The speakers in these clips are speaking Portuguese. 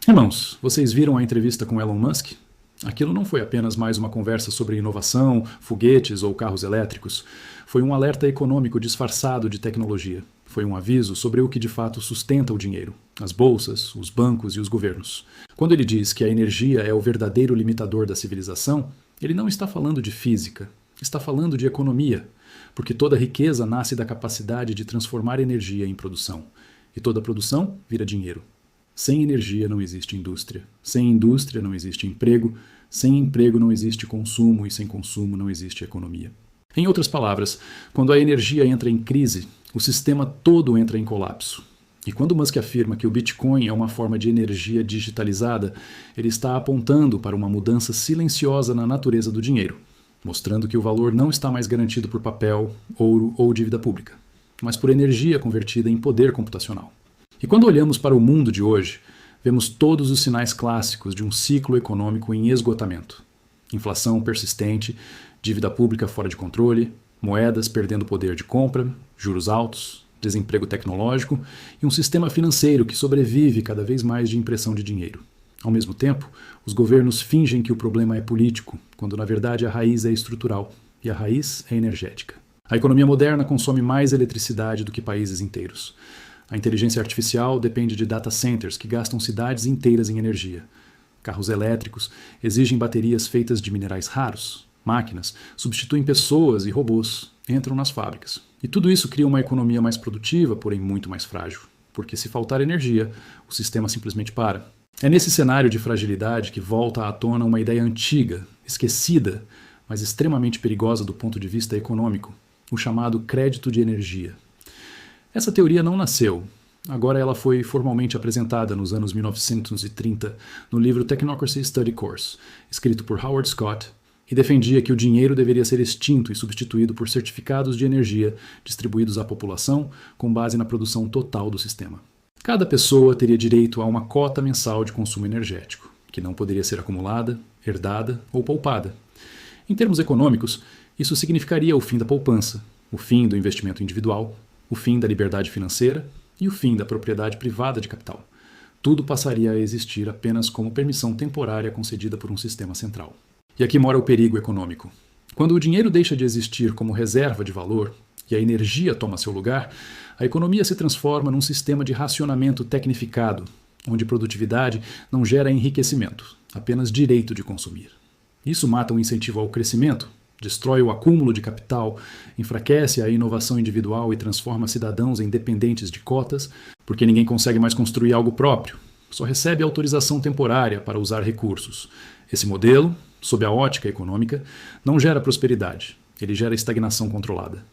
Irmãos, vocês viram a entrevista com Elon Musk? Aquilo não foi apenas mais uma conversa sobre inovação, foguetes ou carros elétricos. Foi um alerta econômico disfarçado de tecnologia. Foi um aviso sobre o que de fato sustenta o dinheiro, as bolsas, os bancos e os governos. Quando ele diz que a energia é o verdadeiro limitador da civilização, ele não está falando de física, está falando de economia, porque toda riqueza nasce da capacidade de transformar energia em produção, e toda produção vira dinheiro. Sem energia não existe indústria, sem indústria não existe emprego, sem emprego não existe consumo e sem consumo não existe economia. Em outras palavras, quando a energia entra em crise, o sistema todo entra em colapso. E quando Musk afirma que o Bitcoin é uma forma de energia digitalizada, ele está apontando para uma mudança silenciosa na natureza do dinheiro, mostrando que o valor não está mais garantido por papel, ouro ou dívida pública, mas por energia convertida em poder computacional. E quando olhamos para o mundo de hoje, vemos todos os sinais clássicos de um ciclo econômico em esgotamento. Inflação persistente, dívida pública fora de controle, moedas perdendo poder de compra, juros altos, desemprego tecnológico e um sistema financeiro que sobrevive cada vez mais de impressão de dinheiro. Ao mesmo tempo, os governos fingem que o problema é político, quando na verdade a raiz é estrutural e a raiz é energética. A economia moderna consome mais eletricidade do que países inteiros. A inteligência artificial depende de data centers que gastam cidades inteiras em energia. Carros elétricos exigem baterias feitas de minerais raros. Máquinas substituem pessoas e robôs, entram nas fábricas. E tudo isso cria uma economia mais produtiva, porém muito mais frágil. Porque se faltar energia, o sistema simplesmente para. É nesse cenário de fragilidade que volta à tona uma ideia antiga, esquecida, mas extremamente perigosa do ponto de vista econômico, o chamado crédito de energia. Essa teoria não nasceu. Agora ela foi formalmente apresentada nos anos 1930 no livro Technocracy Study Course, escrito por Howard Scott, e defendia que o dinheiro deveria ser extinto e substituído por certificados de energia distribuídos à população com base na produção total do sistema. Cada pessoa teria direito a uma cota mensal de consumo energético, que não poderia ser acumulada, herdada ou poupada. Em termos econômicos, isso significaria o fim da poupança, o fim do investimento individual, o fim da liberdade financeira e o fim da propriedade privada de capital. Tudo passaria a existir apenas como permissão temporária concedida por um sistema central. E aqui mora o perigo econômico. Quando o dinheiro deixa de existir como reserva de valor e a energia toma seu lugar, a economia se transforma num sistema de racionamento tecnificado, onde produtividade não gera enriquecimento, apenas direito de consumir. Isso mata o incentivo ao crescimento, destrói o acúmulo de capital, enfraquece a inovação individual e transforma cidadãos em dependentes de cotas, porque ninguém consegue mais construir algo próprio, só recebe autorização temporária para usar recursos. Esse modelo, sob a ótica econômica, não gera prosperidade, ele gera estagnação controlada.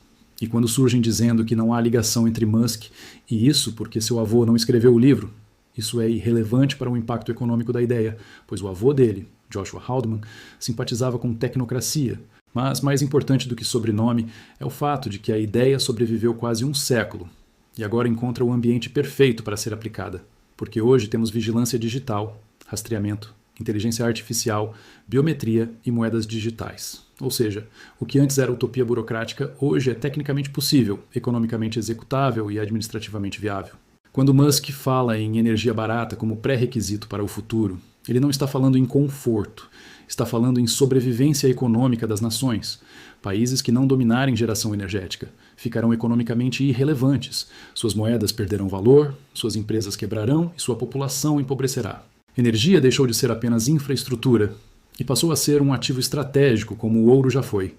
E quando surgem dizendo que não há ligação entre Musk e isso porque seu avô não escreveu o livro, isso é irrelevante para o impacto econômico da ideia, pois o avô dele, Joshua Haldeman, simpatizava com tecnocracia. Mas mais importante do que sobrenome é o fato de que a ideia sobreviveu quase um século e agora encontra o ambiente perfeito para ser aplicada, porque hoje temos vigilância digital, rastreamento, inteligência artificial, biometria e moedas digitais. Ou seja, o que antes era utopia burocrática, hoje é tecnicamente possível, economicamente executável e administrativamente viável. Quando Musk fala em energia barata como pré-requisito para o futuro, ele não está falando em conforto, está falando em sobrevivência econômica das nações. Países que não dominarem geração energética ficarão economicamente irrelevantes, suas moedas perderão valor, suas empresas quebrarão e sua população empobrecerá. Energia deixou de ser apenas infraestrutura e passou a ser um ativo estratégico como o ouro já foi.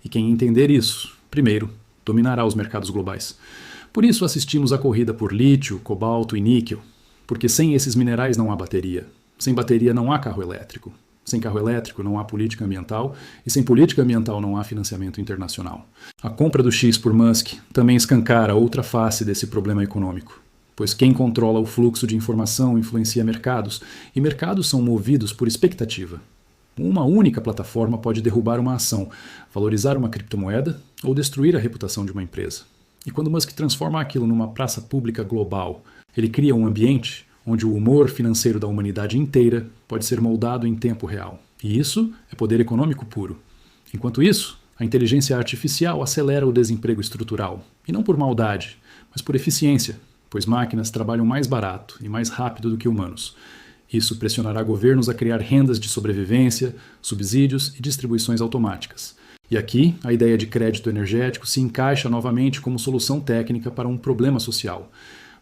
E quem entender isso, primeiro, dominará os mercados globais. Por isso assistimos à corrida por lítio, cobalto e níquel, porque sem esses minerais não há bateria. Sem bateria não há carro elétrico. Sem carro elétrico não há política ambiental e sem política ambiental não há financiamento internacional. A compra do X por Musk também escancara outra face desse problema econômico, pois quem controla o fluxo de informação influencia mercados e mercados são movidos por expectativa. Uma única plataforma pode derrubar uma ação, valorizar uma criptomoeda ou destruir a reputação de uma empresa. E quando Musk transforma aquilo numa praça pública global, ele cria um ambiente onde o humor financeiro da humanidade inteira pode ser moldado em tempo real. E isso é poder econômico puro. Enquanto isso, a inteligência artificial acelera o desemprego estrutural, e não por maldade, mas por eficiência, pois máquinas trabalham mais barato e mais rápido do que humanos. Isso pressionará governos a criar rendas de sobrevivência, subsídios e distribuições automáticas. E aqui, a ideia de crédito energético se encaixa novamente como solução técnica para um problema social.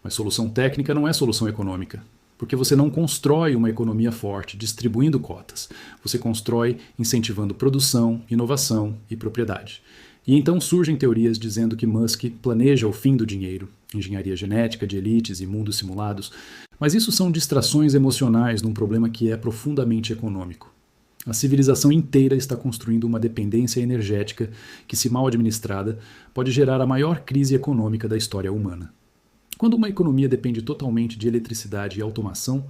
Mas solução técnica não é solução econômica, porque você não constrói uma economia forte distribuindo cotas. Você constrói incentivando produção, inovação e propriedade. E então surgem teorias dizendo que Musk planeja o fim do dinheiro, engenharia genética de elites e mundos simulados, mas isso são distrações emocionais num problema que é profundamente econômico. A civilização inteira está construindo uma dependência energética que, se mal administrada, pode gerar a maior crise econômica da história humana. Quando uma economia depende totalmente de eletricidade e automação,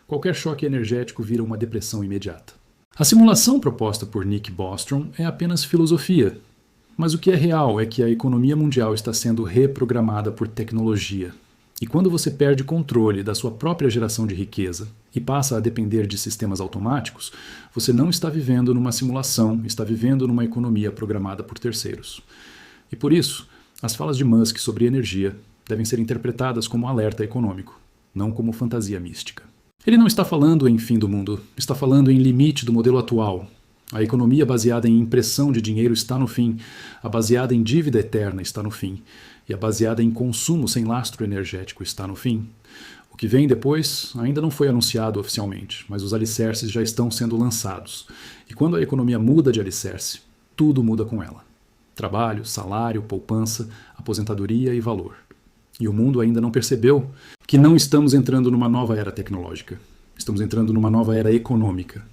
qualquer choque energético vira uma depressão imediata. A simulação proposta por Nick Bostrom é apenas filosofia, mas o que é real é que a economia mundial está sendo reprogramada por tecnologia. E quando você perde controle da sua própria geração de riqueza e passa a depender de sistemas automáticos, você não está vivendo numa simulação, está vivendo numa economia programada por terceiros. E por isso, as falas de Musk sobre energia devem ser interpretadas como alerta econômico, não como fantasia mística. Ele não está falando em fim do mundo, está falando em limite do modelo atual. A economia baseada em impressão de dinheiro está no fim, a baseada em dívida eterna está no fim, e a baseada em consumo sem lastro energético está no fim. O que vem depois ainda não foi anunciado oficialmente, mas os alicerces já estão sendo lançados. E quando a economia muda de alicerce, tudo muda com ela. Trabalho, salário, poupança, aposentadoria e valor. E o mundo ainda não percebeu que não estamos entrando numa nova era tecnológica. Estamos entrando numa nova era econômica.